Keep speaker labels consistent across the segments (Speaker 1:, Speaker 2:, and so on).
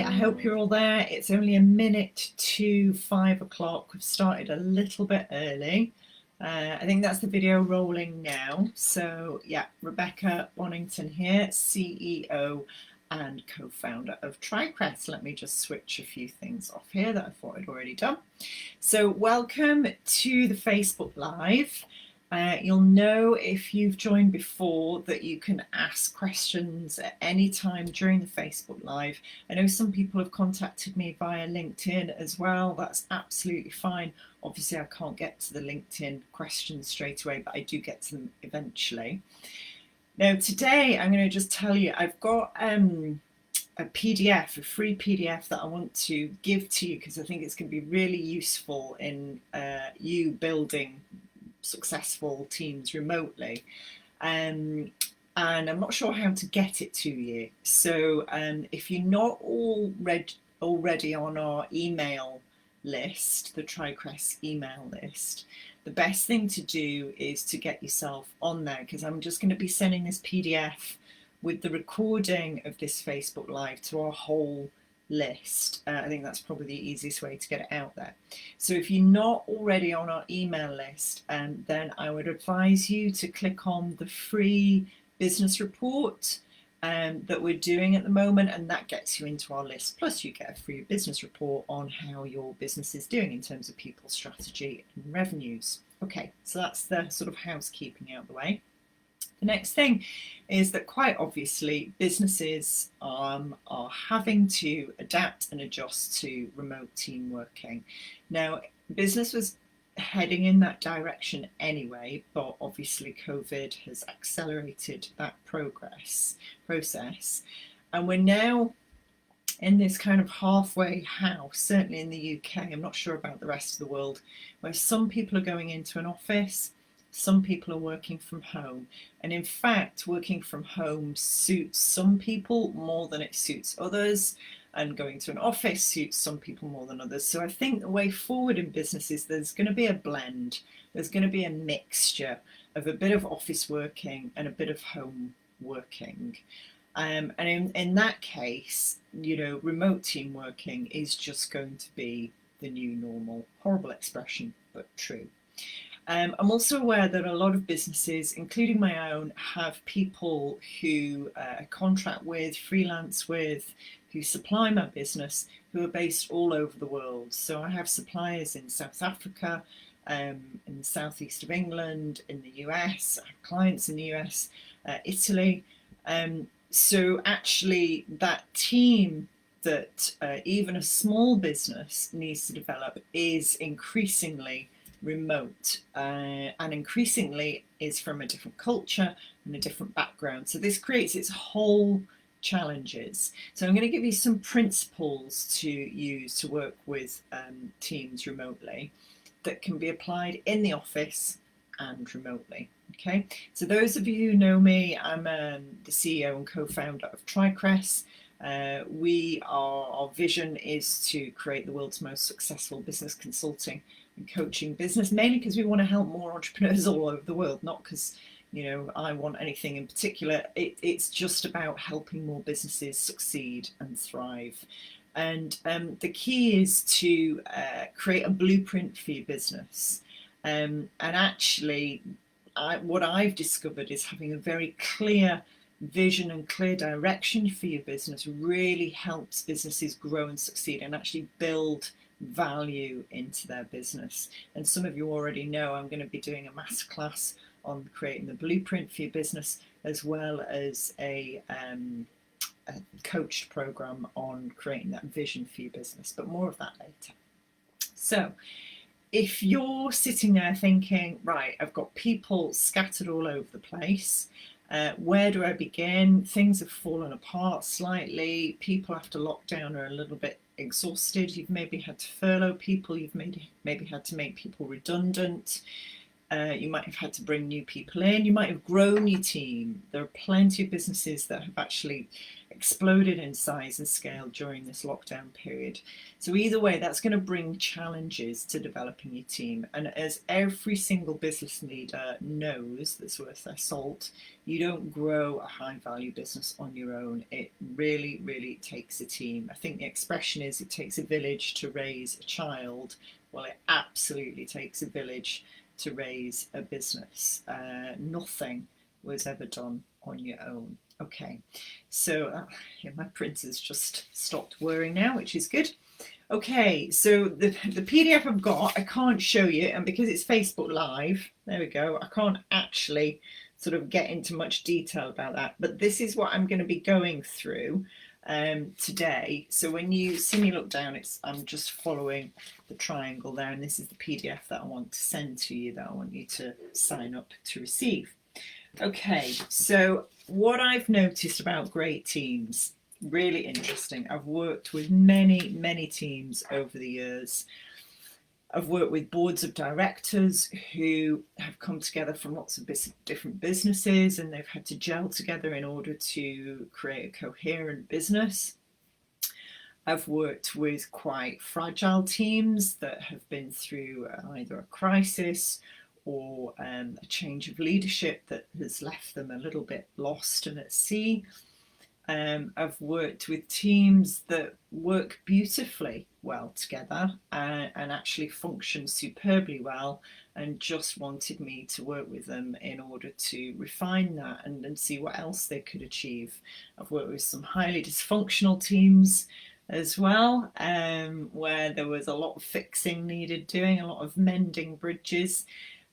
Speaker 1: I hope you're all there. It's only a minute to 5 o'clock. We've started a little bit early. I think that's the video rolling now. So yeah, Rebecca Bonington here, CEO and co-founder of TriCrest. Let me just switch a few things off here that I thought I'd already done. So welcome to the Facebook Live. You'll know if you've joined before that you can ask questions at any time during the Facebook Live. I know some people have contacted me via LinkedIn as well. That's absolutely fine. Obviously, I can't get to the LinkedIn questions straight away, but I do get to them eventually. Now, today I'm going to just tell you, I've got a PDF, a free PDF that I want to give to you because I think it's going to be really useful in you building successful teams remotely, and I'm not sure how to get it to you. So if you're not already on our email list, the TriCrest email list, the best thing to do is to get yourself on there, because I'm just going to be sending this PDF with the recording of this Facebook Live to our whole list. I think that's probably the easiest way to get it out there. So if you're not already on our email list, then I would advise you to click on the free business report that we're doing at the moment, and that gets you into our list. Plus you get a free business report on how your business is doing in terms of people, strategy and revenues. Okay, so that's the sort of housekeeping out of the way. The next thing is that quite obviously businesses are having to adapt and adjust to remote team working. Now, business was heading in that direction anyway, but obviously COVID has accelerated that process. And we're now in this kind of halfway house, certainly in the UK, I'm not sure about the rest of the world, where some people are going into an office, some people are working from home. And in fact, working from home suits some people more than it suits others. And going to an office suits some people more than others. So I think the way forward in business is there's going to be a blend. There's going to be a mixture of a bit of office working and a bit of home working. And in that case, you know, remote team working is just going to be the new normal. Horrible expression, but true. I'm also aware that a lot of businesses, including my own, have people who contract with, freelance with, who supply my business, who are based all over the world. So I have suppliers in South Africa, in the southeast of England, in the US, I have clients in the US, Italy. So actually that team that even a small business needs to develop is increasingly remote, and increasingly is from a different culture and a different background. So this creates its whole challenges. So I'm going to give you some principles to use to work with teams remotely that can be applied in the office and remotely. Okay, so those of you who know me, I'm the CEO and co-founder of TriCrest. Our vision is to create the world's most successful business consulting and coaching business, mainly because we want to help more entrepreneurs all over the world, not because, you know, I want anything in particular. It's just about helping more businesses succeed and thrive. And the key is to create a blueprint for your business. And actually, what I've discovered is having a very clear vision and clear direction for your business really helps businesses grow and succeed and actually build value into their business. And some of you already know I'm going to be doing a masterclass on creating the blueprint for your business, as well as a coached program on creating that vision for your business, but more of that later. So if you're sitting there thinking, right, I've got people scattered all over the place, where do I begin? Things have fallen apart slightly. People after lockdown are a little bit exhausted. You've maybe had to furlough people. You've maybe had to make people redundant. You might have had to bring new people in. You might have grown your team. There are plenty of businesses that have actually exploded in size and scale during this lockdown period. So either way, that's going to bring challenges to developing your team. And as every single business leader knows that's worth their salt, you don't grow a high value business on your own. It really, really takes a team. I think the expression is it takes a village to raise a child. Well, it absolutely takes a village to raise a business. Nothing was ever done on your own. Okay, so yeah, my printer's just stopped whirring now, which is good. Okay, so the PDF I've got, I can't show you, and because it's Facebook Live, there we go, I can't actually sort of get into much detail about that, but this is what I'm going to be going through today. So when you see me look down, I'm just following the triangle there, and this is the PDF that I want to send to you, that I want you to sign up to receive. Okay, so what I've noticed about great teams, really interesting. I've worked with many teams over the years. I've worked with boards of directors who have come together from lots of different businesses, and they've had to gel together in order to create a coherent business. I've worked with quite fragile teams that have been through either a crisis or a change of leadership that has left them a little bit lost and at sea. I've worked with teams that work beautifully well together and actually function superbly well, and just wanted me to work with them in order to refine that and see what else they could achieve. I've worked with some highly dysfunctional teams as well, where there was a lot of fixing needed doing, a lot of mending bridges.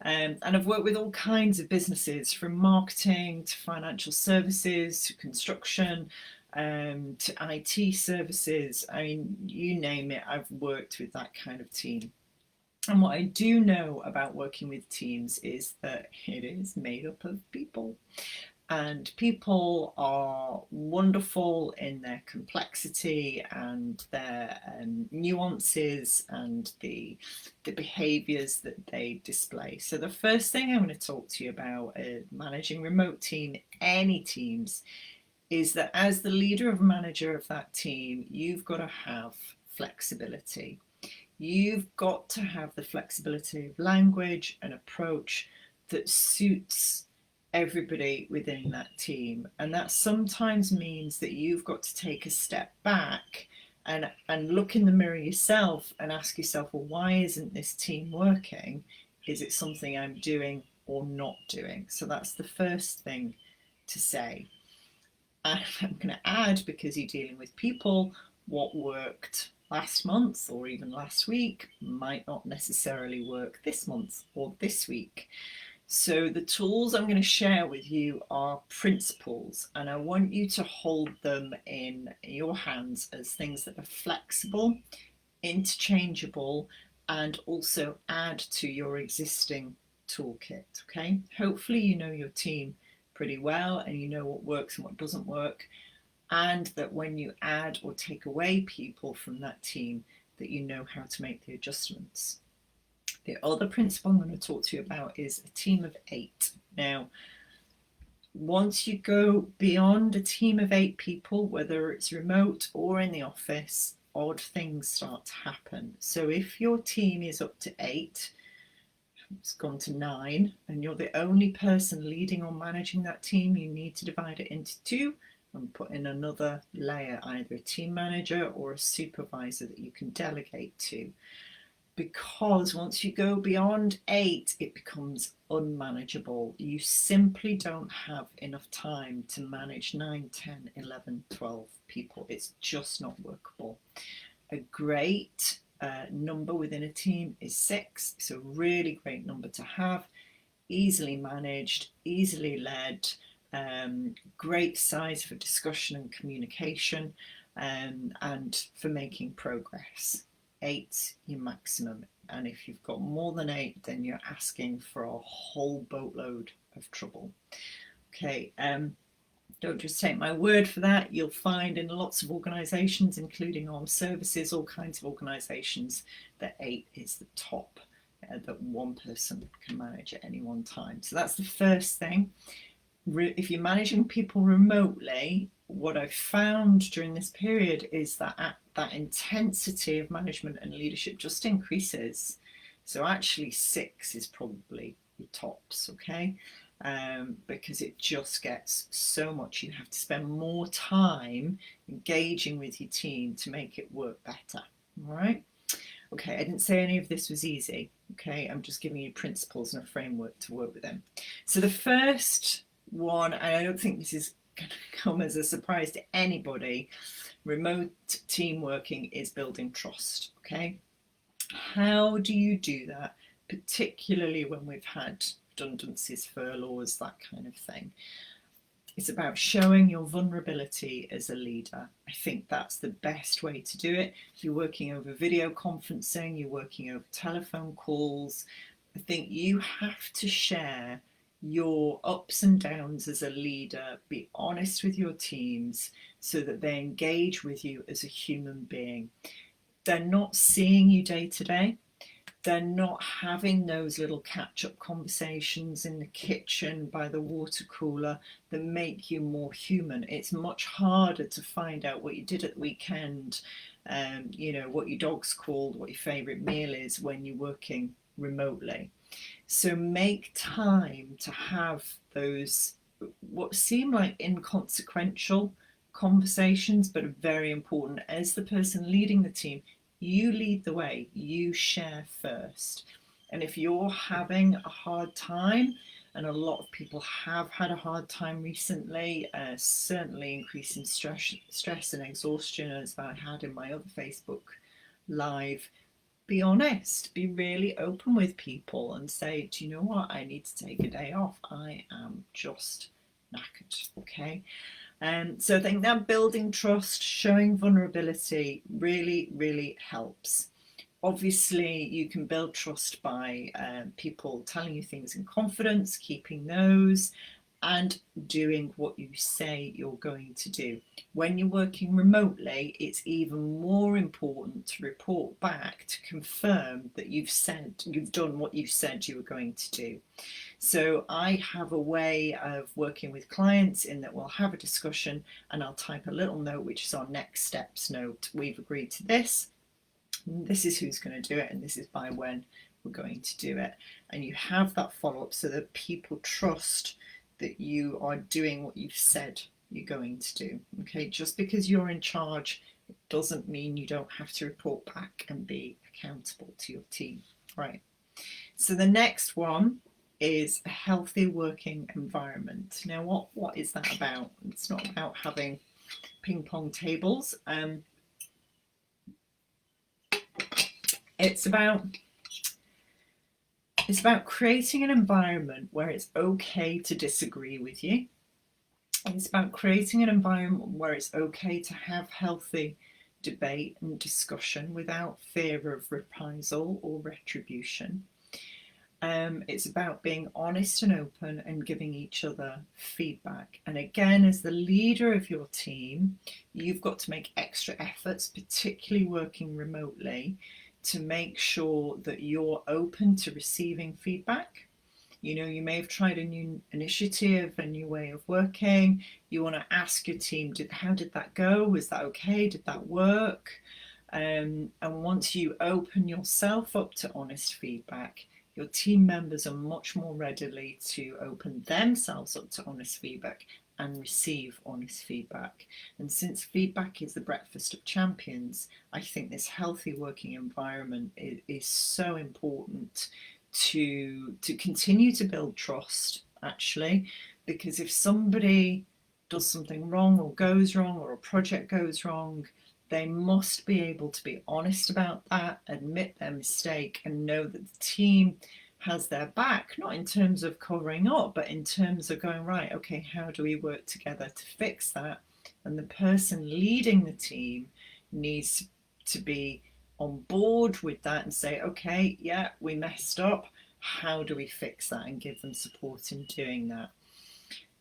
Speaker 1: And I've worked with all kinds of businesses, from marketing to financial services to construction, to IT services. I mean, you name it, I've worked with that kind of team. And what I do know about working with teams is that it is made up of people. And people are wonderful in their complexity and their nuances and the behaviours that they display. So the first thing I'm going to talk to you about managing remote team, any teams, is that as the leader or manager of that team, you've got to have flexibility. You've got to have the flexibility of language and approach that suits everybody within that team, and that sometimes means that you've got to take a step back and look in the mirror yourself and ask yourself, well, why isn't this team working? Is it something I'm doing or not doing? So that's the first thing to say. And I'm going to add, because you're dealing with people, what worked last month or even last week might not necessarily work this month or this week. So the tools I'm going to share with you are principles, and I want you to hold them in your hands as things that are flexible, interchangeable, and also add to your existing toolkit. Okay, hopefully you know your team pretty well and you know what works and what doesn't work, and that when you add or take away people from that team, that you know how to make the adjustments. The other principle I'm going to talk to you about is a team of 8. Now, once you go beyond a team of 8 people, whether it's remote or in the office, odd things start to happen. So if your team is up to 8, it's gone to 9, and you're the only person leading or managing that team, you need to divide it into 2 and put in another layer, either a team manager or a supervisor that you can delegate to. Because once you go beyond 8, it becomes unmanageable. You simply don't have enough time to manage 9, 10, 11, 12 people. It's just not workable. A great number within a team is 6. It's a really great number to have. Easily managed, easily led, great size for discussion and communication, and for making progress. 8 your maximum, and if you've got more than 8, then you're asking for a whole boatload of trouble. Okay, don't just take my word for that. You'll find in lots of organisations, including armed services, all kinds of organisations, that 8 is the top that one person can manage at any one time. So that's the first thing. if you're managing people remotely, what I've found during this period is that that intensity of management and leadership just increases. So actually 6 is probably your tops, okay? Because it just gets so much. You have to spend more time engaging with your team to make it work better, all right? Okay, I didn't say any of this was easy, okay? I'm just giving you principles and a framework to work with them. So the first one, and I don't think this is going to come as a surprise to anybody, remote team working is building trust, okay? How do you do that, particularly when we've had redundancies, furloughs, that kind of thing? It's about showing your vulnerability as a leader. I think that's the best way to do it. If you're working over video conferencing, you're working over telephone calls, I think you have to share your ups and downs as a leader, be honest with your teams so that they engage with you as a human being. They're not seeing you day to day. They're not having those little catch-up conversations in the kitchen by the water cooler that make you more human. It's much harder to find out what you did at the weekend, what your dog's called, what your favourite meal is when you're working remotely. So make time to have those what seem like inconsequential conversations, but are very important. As the person leading the team, you lead the way, you share first. And if you're having a hard time, and a lot of people have had a hard time recently, certainly increasing stress and exhaustion, as I had in my other Facebook Live, be honest, be really open with people and say, do you know what? I need to take a day off. I am just knackered, okay? So I think that building trust, showing vulnerability really, really helps. Obviously, you can build trust by people telling you things in confidence, keeping those, and doing what you say you're going to do. When you're working remotely, it's even more important to report back to confirm that you've done what you said you were going to do. So I have a way of working with clients in that we'll have a discussion and I'll type a little note, which is our next steps note. We've agreed to this. This is who's going to do it, and this is by when we're going to do it. And you have that follow-up so that people trust that you are doing what you've said you're going to do. Okay, just because you're in charge, it doesn't mean you don't have to report back and be accountable to your team. Right. So the next one is a healthy working environment. Now, what is that about? It's not about having ping pong tables. It's about creating an environment where it's okay to disagree with you. It's about creating an environment where it's okay to have healthy debate and discussion without fear of reprisal or retribution. It's about being honest and open and giving each other feedback. And again, as the leader of your team, you've got to make extra efforts, particularly working remotely, to make sure that you're open to receiving feedback. You know, you may have tried a new initiative, a new way of working. You want to ask your team, how did that go? Was that okay? Did that work? And once you open yourself up to honest feedback, your team members are much more readily to open themselves up to honest feedback and receive honest feedback. And since feedback is the breakfast of champions, I think this healthy working environment is so important to continue to build trust, actually, because if somebody does something wrong or goes wrong or a project goes wrong, they must be able to be honest about that, admit their mistake, and know that the team has their back, not in terms of covering up, but in terms of going, right, okay, how do we work together to fix that? And the person leading the team needs to be on board with that and say, okay, yeah, we messed up. How do we fix that? And give them support in doing that.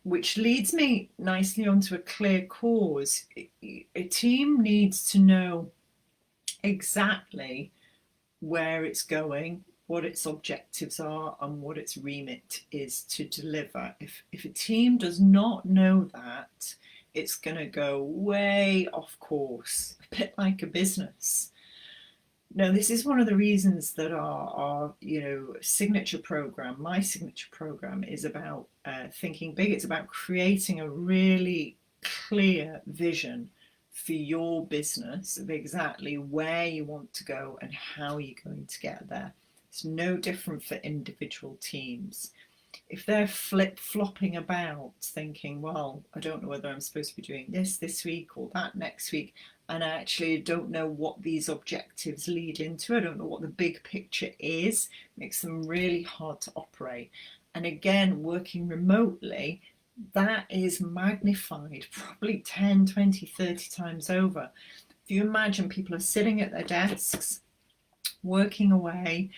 Speaker 1: Which leads me nicely onto a clear cause. A team needs to know exactly where it's going what its objectives are and what its remit is to deliver. If a team does not know that, it's going to go way off course, a bit like a business. Now, this is one of the reasons that our signature program, my signature program, is about thinking big. It's about creating a really clear vision for your business of exactly where you want to go and how you're going to get there. It's no different for individual teams. If they're flip-flopping about thinking, well, I don't know whether I'm supposed to be doing this week or that next week, and I actually don't know what these objectives lead into, I don't know what the big picture is, makes them really hard to operate. And again, working remotely, that is magnified probably 10, 20, 30 times over. If you imagine people are sitting at their desks, working away,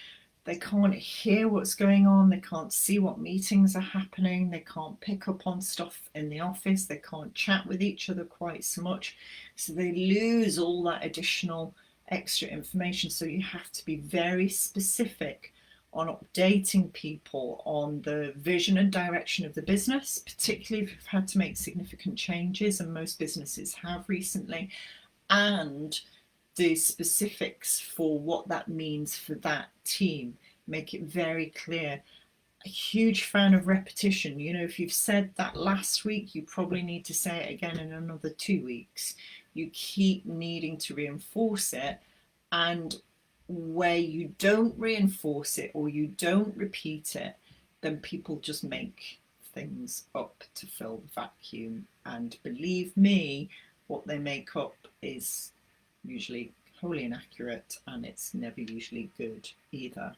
Speaker 1: they can't hear what's going on, they can't see what meetings are happening, they can't pick up on stuff in the office, they can't chat with each other quite so much, so they lose all that additional extra information. So you have to be very specific on updating people on the vision and direction of the business, particularly if you've had to make significant changes, and most businesses have recently, and the specifics for what that means for that team. Make it very clear. A huge fan of repetition. If you've said that last week, you probably need to say it again in another 2 weeks. You keep needing to reinforce it, and where you don't reinforce it or you don't repeat it, then people just make things up to fill the vacuum. And believe me, what they make up is usually wholly inaccurate, and it's never usually good either.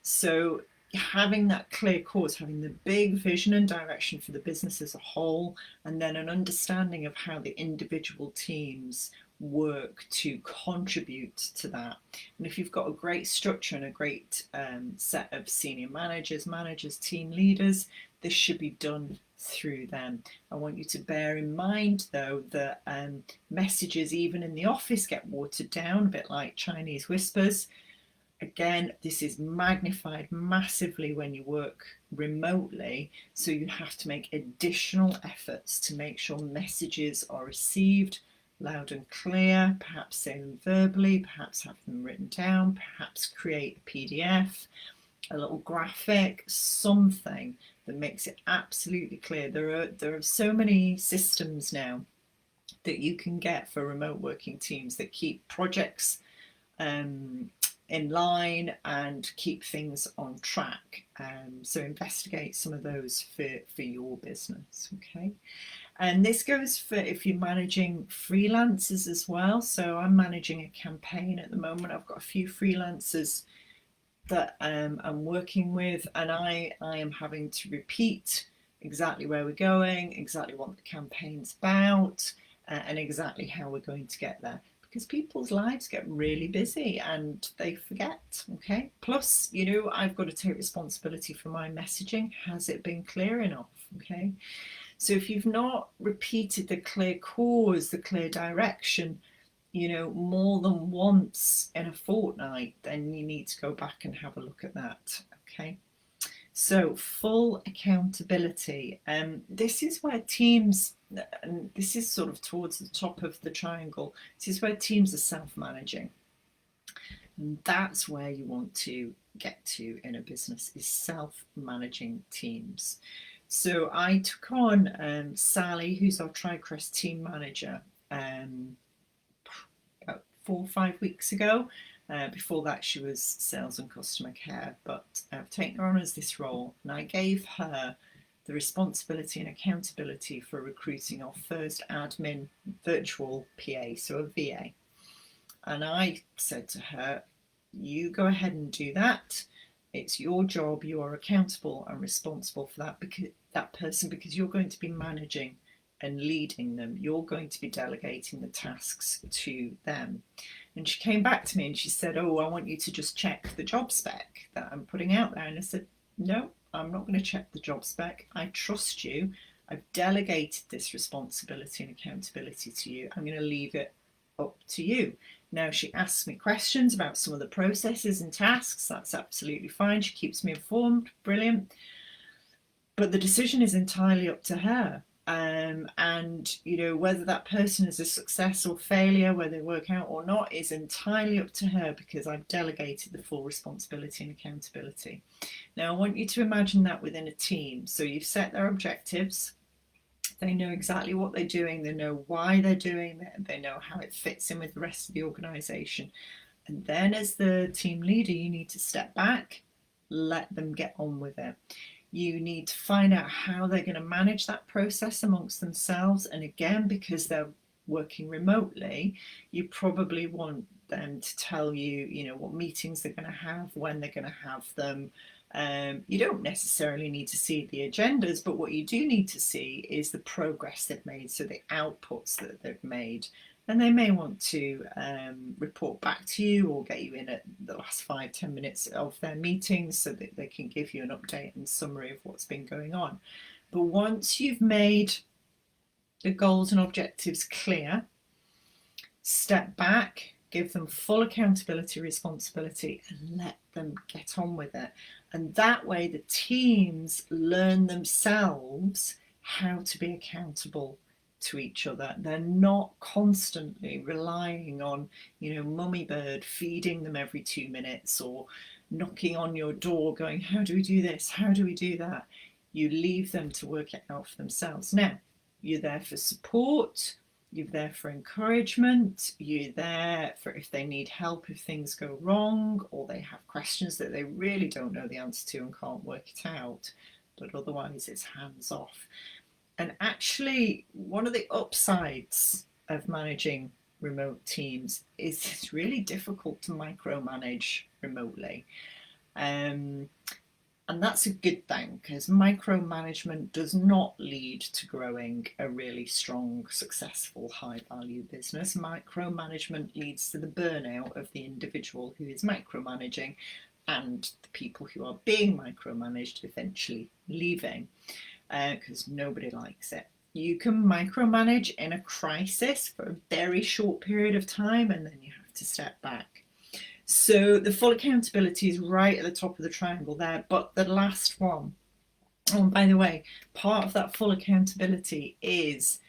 Speaker 1: So having that clear course, having the big vision and direction for the business as a whole, and then an understanding of how the individual teams work to contribute to that. And if you've got a great structure and a great set of senior managers, team leaders, this should be done through them. I want you to bear in mind, though, that messages even in the office get watered down, a bit like Chinese whispers. Again, this is magnified massively when you work remotely, so you have to make additional efforts to make sure messages are received loud and clear, perhaps say them verbally, perhaps have them written down, perhaps create a PDF, a little graphic, something that makes it absolutely clear. There are so many systems now that you can get for remote working teams that keep projects in line and keep things on track. So investigate some of those for your business, okay? And this goes for if you're managing freelancers as well. So I'm managing a campaign at the moment. I've got a few freelancers that I'm working with, and I am having to repeat exactly where we're going, exactly what the campaign's about, and exactly how we're going to get there. Because people's lives get really busy and they forget, okay? Plus, I've got to take responsibility for my messaging. Has it been clear enough, okay? So if you've not repeated the clear cause, the clear direction, more than once in a fortnight, then you need to go back and have a look at that, okay? So full accountability. This is where teams, and this is sort of towards the top of the triangle, this is where teams are self-managing. And that's where you want to get to in a business, is self-managing teams. So I took on Sally, who's our TriCrest team manager, about 4 or 5 weeks ago. Before that, she was sales and customer care, but I've taken her on as this role, and I gave her the responsibility and accountability for recruiting our first admin virtual PA, so a VA. And I said to her, you go ahead and do that. It's your job. You are accountable and responsible for that person, because you're going to be managing and leading them. You're going to be delegating the tasks to them. And she came back to me and she said, oh, I want you to just check the job spec that I'm putting out there. And I said, no, I'm not going to check the job spec. I trust you. I've delegated this responsibility and accountability to you. I'm going to leave it up to you. Now, she asks me questions about some of the processes and tasks. That's absolutely fine. She keeps me informed. Brilliant. But the decision is entirely up to her. And whether that person is a success or failure, whether they work out or not, is entirely up to her, because I've delegated the full responsibility and accountability. Now I want you to imagine that within a team. So you've set their objectives, they know exactly what they're doing, they know why they're doing it, they know how it fits in with the rest of the organization. And then as the team leader, you need to step back, let them get on with it. You need to find out how they're going to manage that process amongst themselves. And again, because they're working remotely, you probably want them to tell you, what meetings they're going to have, when they're going to have them. You don't necessarily need to see the agendas, but what you do need to see is the progress they've made, so the outputs that they've made. And they may want to report back to you or get you in at the last 5-10 minutes of their meetings so that they can give you an update and summary of what's been going on. But once you've made the goals and objectives clear, step back, give them full accountability, responsibility, and let them get on with it. And that way the teams learn themselves how to be accountable to each other. They're not constantly relying on, mummy bird feeding them every 2 minutes or knocking on your door going, how do we do this? How do we do that? You leave them to work it out for themselves. Now, you're there for support, you're there for encouragement, you're there for if they need help, if things go wrong, or they have questions that they really don't know the answer to and can't work it out. But otherwise, it's hands off. And actually, one of the upsides of managing remote teams is it's really difficult to micromanage remotely. And that's a good thing, because micromanagement does not lead to growing a really strong, successful, high-value business. Micromanagement leads to the burnout of the individual who is micromanaging and the people who are being micromanaged eventually leaving. Because nobody likes it. You can micromanage in a crisis for a very short period of time, and then you have to step back. So the full accountability is right at the top of the triangle there. But the last one, oh, by the way, part of that full accountability is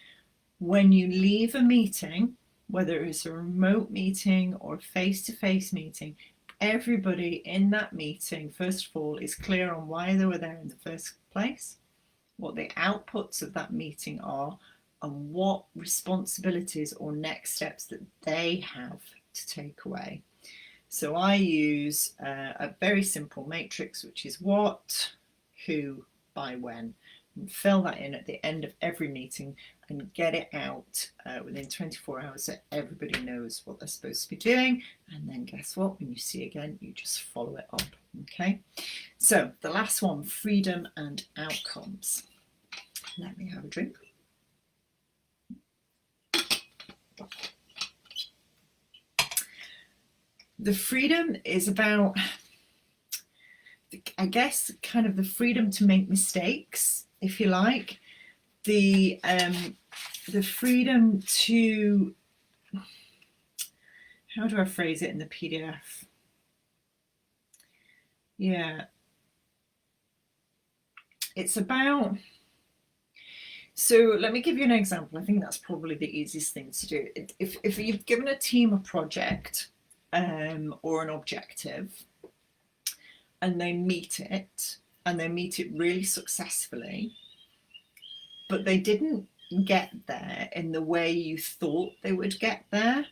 Speaker 1: when you leave a meeting, whether it's a remote meeting or a face-to-face meeting, everybody in that meeting, first of all, is clear on why they were there in the first place, what the outputs of that meeting are, and what responsibilities or next steps that they have to take away. So I use a very simple matrix, which is what, who, by when, and fill that in at the end of every meeting and get it out within 24 hours so everybody knows what they're supposed to be doing. And then guess what? When you see again, you just follow it up. Okay, so the last one, freedom and outcomes. Let me have a drink. The freedom is about, I guess, kind of the freedom to make mistakes, if you like. The freedom to, how do I phrase it in the PDF? Yeah, it's about, so let me give you an example. I think that's probably the easiest thing to do. If you've given a team a project or an objective, and they meet it, and they meet it really successfully, but they didn't get there in the way you thought they would get there,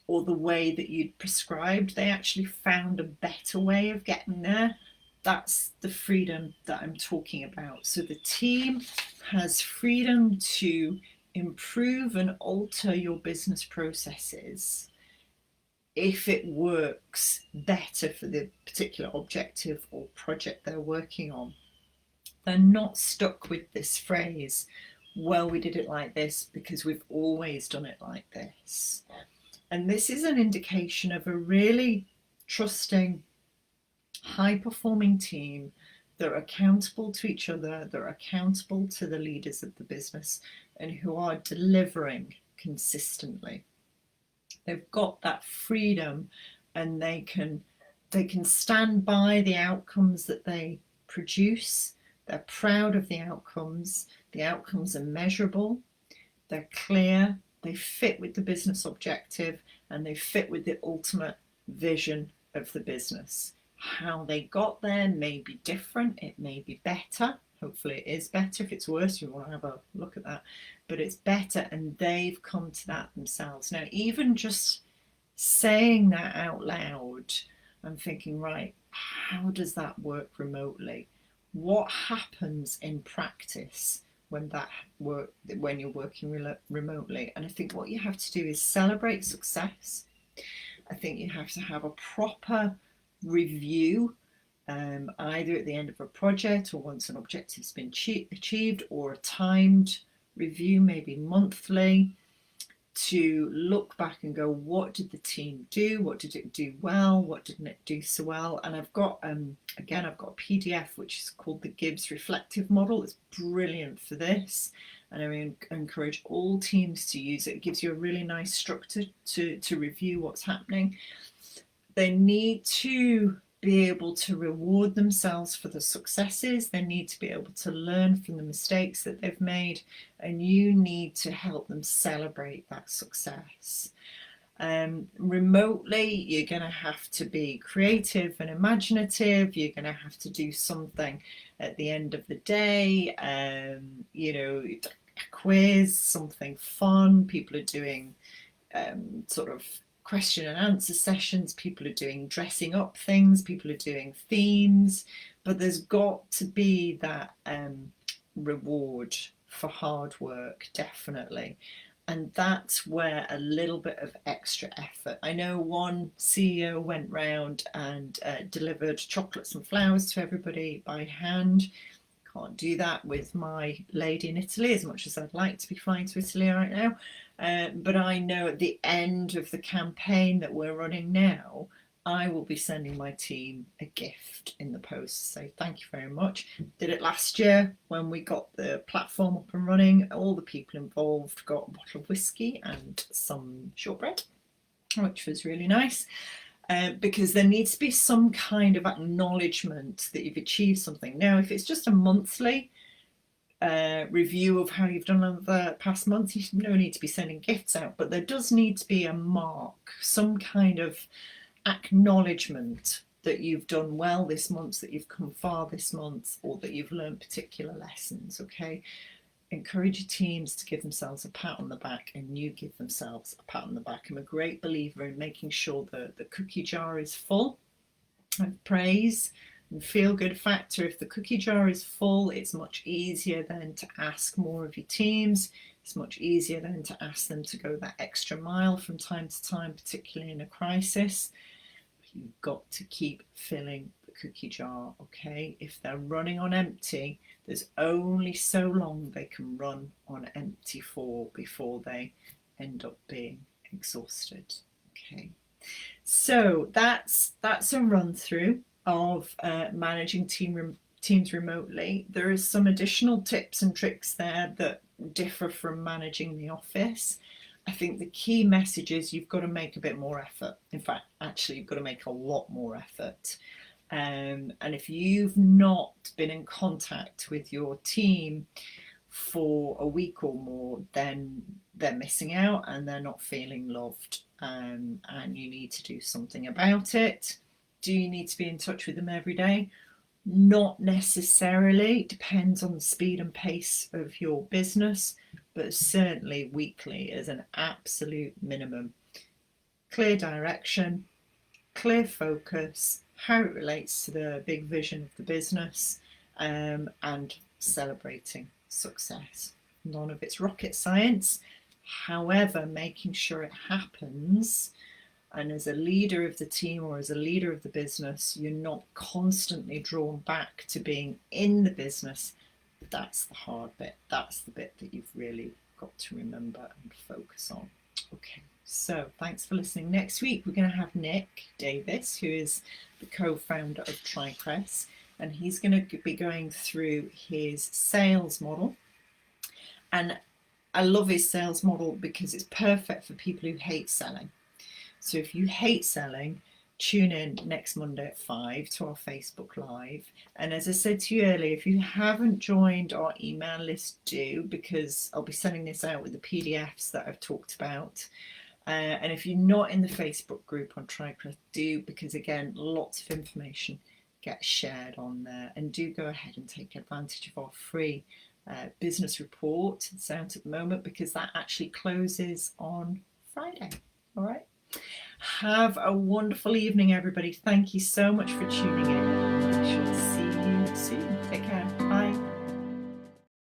Speaker 1: or the way that you'd prescribed, they actually found a better way of getting there. That's the freedom that I'm talking about. So the team has freedom to improve and alter your business processes if it works better for the particular objective or project they're working on. They're not stuck with this phrase, well, we did it like this because we've always done it like this. And this is an indication of a really trusting, high-performing team that are accountable to each other, that are accountable to the leaders of the business, and who are delivering consistently. They've got that freedom, and they can stand by the outcomes that they produce. They're proud of the outcomes. The outcomes are measurable, they're clear, they fit with the business objective, and they fit with the ultimate vision of the business. How they got there may be different, it may be better. Hopefully it is better. If it's worse, we want to have a look at that. But it's better, and they've come to that themselves. Now, even just saying that out loud, I'm thinking, right, how does that work remotely? What happens in practice when you're working remotely? And I think what you have to do is celebrate success. I think you have to have a proper review, either at the end of a project or once an objective's been achieved, or a timed review, maybe monthly, to look back and go, what did the team do? What did it do well? What didn't it do so well? And I've got, again, I've got a PDF which is called the Gibbs Reflective Model. It's brilliant for this, and I encourage all teams to use it. It gives you a really nice structure to review what's happening. They need to be able to reward themselves for the successes. They need to be able to learn from the mistakes that they've made, and you need to help them celebrate that success. Remotely, you're going to have to be creative and imaginative. You're going to have to do something at the end of the day, a quiz, something fun. People are doing sort of question and answer sessions, people are doing dressing up things, people are doing themes, but there's got to be that reward for hard work, definitely. And that's where a little bit of extra effort. I know one CEO went round and delivered chocolates and flowers to everybody by hand. Can't do that with my lady in Italy, as much as I'd like to be flying to Italy right now. But I know at the end of the campaign that we're running now, I will be sending my team a gift in the post. So thank you very much. Did it last year when we got the platform up and running. All the people involved got a bottle of whiskey and some shortbread, which was really nice. Because there needs to be some kind of acknowledgement that you've achieved something. Now, if it's just a monthly review of how you've done over the past month, you no need to be sending gifts out, but there does need to be a mark, some kind of acknowledgement that you've done well this month, that you've come far this month, or that you've learned particular lessons. Okay, encourage your teams to give themselves a pat on the back, and you give themselves a pat on the back. I'm a great believer in making sure that the cookie jar is full of praise and feel good factor. If the cookie jar is full, it's much easier then to ask more of your teams. It's much easier then to ask them to go that extra mile from time to time, particularly in a crisis. You've got to keep filling the cookie jar, okay? If they're running on empty, there's only so long they can run on empty for before they end up being exhausted, okay? So that's a run through of managing teams remotely. There are some additional tips and tricks there that differ from managing the office. I think the key message is you've got to make a bit more effort. In fact, actually, you've got to make a lot more effort. And if you've not been in contact with your team for a week or more, then they're missing out and they're not feeling loved. And you need to do something about it. Do you need to be in touch with them every day? Not necessarily. It depends on the speed and pace of your business, but certainly weekly is an absolute minimum. Clear direction, clear focus, how it relates to the big vision of the business, and celebrating success. None of it's rocket science. However, making sure it happens, and as a leader of the team or as a leader of the business, you're not constantly drawn back to being in the business. That's the hard bit. That's the bit that you've really got to remember and focus on. Okay, so thanks for listening. Next week, we're going to have Nick Davis, who is the co-founder of Tricrest, and he's going to be going through his sales model. And I love his sales model because it's perfect for people who hate selling. So if you hate selling, tune in next Monday at 5 to our Facebook Live. And as I said to you earlier, if you haven't joined our email list, do, because I'll be sending this out with the PDFs that I've talked about. And if you're not in the Facebook group on Trycraft, do, because again, lots of information gets shared on there. And do go ahead and take advantage of our free business report. It's out at the moment because that actually closes on Friday. All right. Have a wonderful evening, everybody. Thank you so much for tuning in. I shall